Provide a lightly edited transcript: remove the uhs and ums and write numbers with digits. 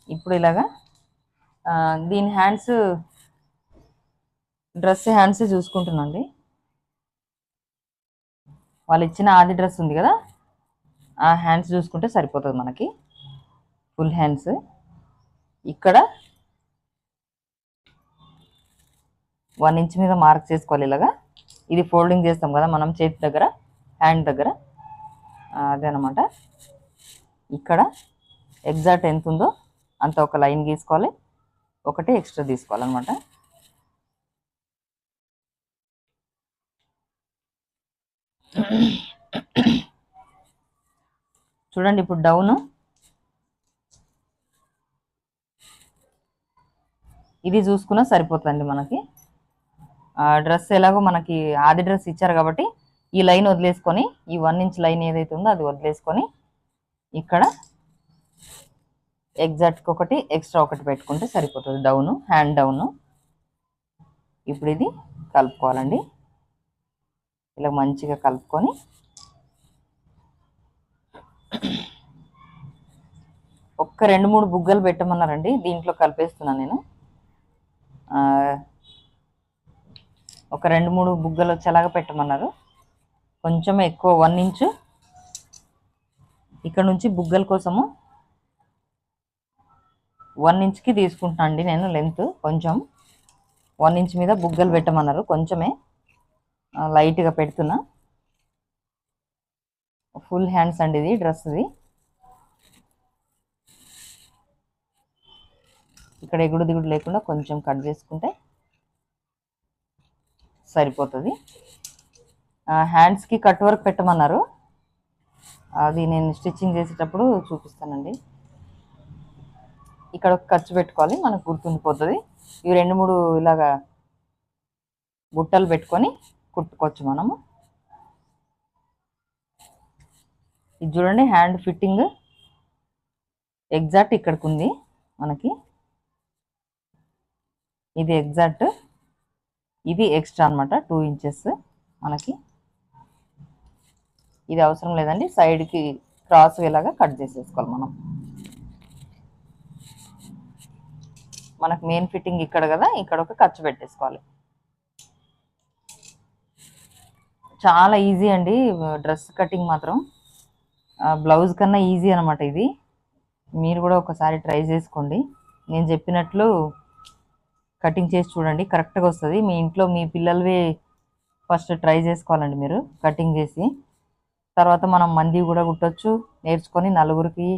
ఇప్పుడు ఇలాగా దీని హ్యాండ్స్ డ్రెస్ హ్యాండ్స్ చూసుకుంటున్నాండి. వాళ్ళు ఇచ్చిన ఆది డ్రెస్ ఉంది కదా, ఆ హ్యాండ్స్ చూసుకుంటే సరిపోతుంది మనకి. ఫుల్ హ్యాండ్స్ ఇక్కడ 1 ఇంచ్ మీద మార్క్ చేసుకోవాలి ఇలాగా. ఇది ఫోల్డింగ్ చేస్తాం కదా మనం చేతి దగ్గర, హ్యాండ్ దగ్గర, అదేనమాట. ఇక్కడ ఎగ్జాక్ట్ ఎంత ఉందో అంత ఒక లైన్ గీసుకోవాలి, ఒకటి ఎక్స్ట్రా తీసుకోవాలన్నమాట. చూడండి ఇప్పుడు డౌన్ ఇది చూసుకున్నా సరిపోతుందండి మనకి. డ్రెస్ ఎలాగో మనకి ఆది డ్రెస్ ఇచ్చారు కాబట్టి ఈ లైన్ వదిలేసుకొని, ఈ 1 ఇంచ్ లైన్ ఏదైతే ఉందో అది వదిలేసుకొని ఇక్కడ ఎగ్జాక్ట్కి ఒకటి ఎక్స్ట్రా ఒకటి పెట్టుకుంటే సరిపోతుంది. Down, hand down. ఇప్పుడు ఇది కలుపుకోవాలండి. ఇలా మంచిగా కలుపుకొని ఒక్క 2-3 బుగ్గలు పెట్టమన్నారండి, దీంట్లో కలిపేస్తున్నాను నేను. ఒక 2-3 బుగ్గలు వచ్చేలాగా పెట్టమన్నారు. కొంచెం ఎక్కువ 1 ఇంచు ఇక్కడ నుంచి బుగ్గల కోసము 1 ఇంచ్కి తీసుకుంటున్నాను అండి నేను లెంత్. కొంచెం 1 ఇంచ్ మీద బుగ్గలు పెట్టమన్నారు, కొంచెమే లైట్గా పెడుతున్నా. ఫుల్ హ్యాండ్స్ అండి ఇది డ్రెస్ది. ఇక్కడ ఎగుడు దిగుడు లేకుండా కొంచెం కట్ చేసుకుంటే సరిపోతుంది. హ్యాండ్స్కి కట్ వర్క్ పెట్టమన్నారు, అది నేను స్టిచ్చింగ్ చేసేటప్పుడు చూపిస్తానండి. ఇక్కడ ఒక ఖర్చు పెట్టుకోవాలి, మనకు గుర్తుండిపోతుంది. ఇవి 2-3 ఇలాగా బుట్టలు పెట్టుకొని కుట్టుకోవచ్చు మనము. ఇది చూడండి హ్యాండ్ ఫిట్టింగ్ ఎగ్జాక్ట్ ఇక్కడికి ఉంది మనకి. ఇది ఎగ్జాక్ట్, ఇది ఎక్స్ట్రా అనమాట 2 ఇంచెస్ మనకి. ఇది అవసరం లేదండి, సైడ్కి క్రాస్ ఇలాగా కట్ చేసేసుకోవాలి మనం. మనకు మెయిన్ ఫిట్టింగ్ ఇక్కడ కదా, ఇక్కడ ఒక ఖర్చు పెట్టేసుకోవాలి. చాలా ఈజీ అండి డ్రెస్ కటింగ్ మాత్రం, బ్లౌజ్ కన్నా ఈజీ అనమాట ఇది. మీరు కూడా ఒకసారి ట్రై చేసుకోండి. నేను చెప్పినట్లు కటింగ్ చేసి చూడండి, కరెక్ట్గా వస్తుంది. మీ ఇంట్లో మీ పిల్లలవి ఫస్ట్ ట్రై చేసుకోవాలండి మీరు కటింగ్ చేసి. తర్వాత మనం మంది కూడా కుట్టొచ్చు, నేర్చుకొని నలుగురికి